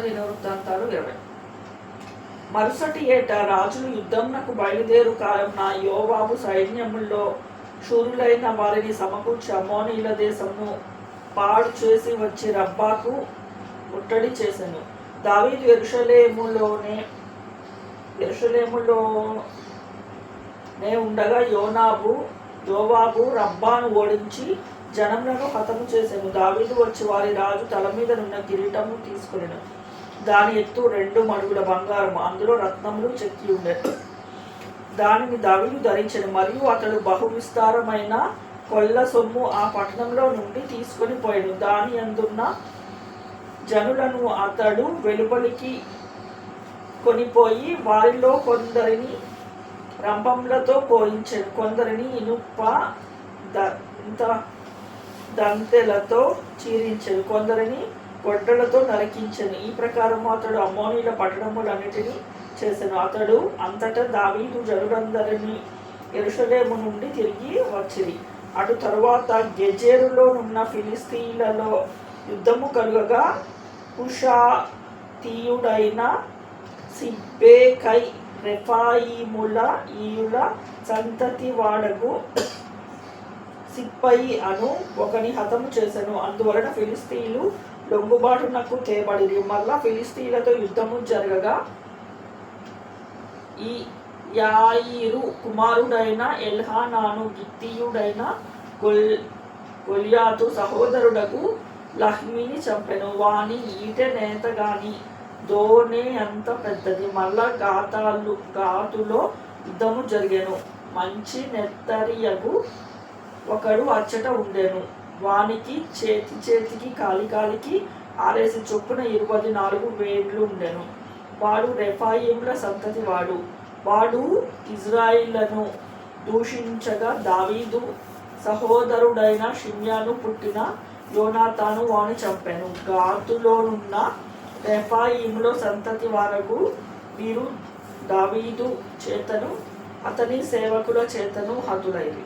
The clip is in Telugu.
దినవృత్తాంతాలు 20. మరుసటి ఏట రాజులు యుద్ధంనకు బయలుదేరు కాలంన యోవాబు సైన్యముల్లో శూరులైన వారిని సమకూర్చి అమ్మోనీయుల దేశమును పాడు చేసి వచ్చి రబ్బాకు ముట్టడి చేసెను. దావీదు యెరూషలేములోనే ఉండగా యోవాబు రబ్బాను ఓడించి జనములను హతము చేసెను. దావీదు వచ్చి వారి రాజు తల మీద నున్న కిరీటము తీసుకొనెను. దాని ఎత్తు 2 మడుగుల బంగారము, అందులో రత్నములు చెక్కి ఉండెను. దానిని దావీదు ధరించెను. మరియు అతడు బహు విస్తారమైన కొల్ల సొమ్ము ఆ పట్టణంలో నుండి తీసుకొని పోయాడు. దాని అందున్న జనులను అతడు వెలుపలికి కొనిపోయి వారిలో కొందరిని రంపములతో కోయించెను, కొందరిని ఇనుప దంతెలతో చీరించెను, కొందరిని గొడ్డలతో నరికించెను. ఈ ప్రకారం అతడు అమ్మోనీయుల పట్టణములన్నిటినీ చేసెను. అతడు అంతటా దావీదు జనులందరినీ యెరూషలేము నుండి తిరిగి వచ్చిరి. అటు తరువాత గెజెరులో నున్న ఫిలిస్తీయులలో యుద్ధము కలుగగా హుషాతీయుడైన సిబ్బెకై రెఫాయీముల సంతతి వాడగు సిప్పయి అను ఒకని హతము చేసెను. అందువలన ఫిలిస్తీయులు లొంగుబాటునకు తేబడిరి. మళ్ళా ఫిలిస్తీయులతో యుద్ధము జరగగా ఈ యాయిరు కుమారుడైన ఎల్హానాను గిత్తీయుడైన గొల్యాతు సహోదరుడకు లహ్మిని చంపెను. వాని ఈటె నేత గాని దోణె అంత పెద్దది. మళ్ళా గాతులో యుద్ధము జరిగెను. మంచి నెత్తరియగు ఒకడు అచ్చట ఉండెను. వానికి చేతికి కాలికి 6 చొప్పున 24 వేళ్ళు ఉండెను. వాడు రెఫాయిముల సంతతి వాడు ఇజ్రాయిలను దూషించగా దావీదు సహోదరుడైన షిమ్యాను పుట్టిన యోనాతాను వాని చంపెను. గాతులోనున్న రెఫాయిముల సంతతి వారగు వీరు దావీదు చేతను అతని సేవకుల చేతను హతులైరి.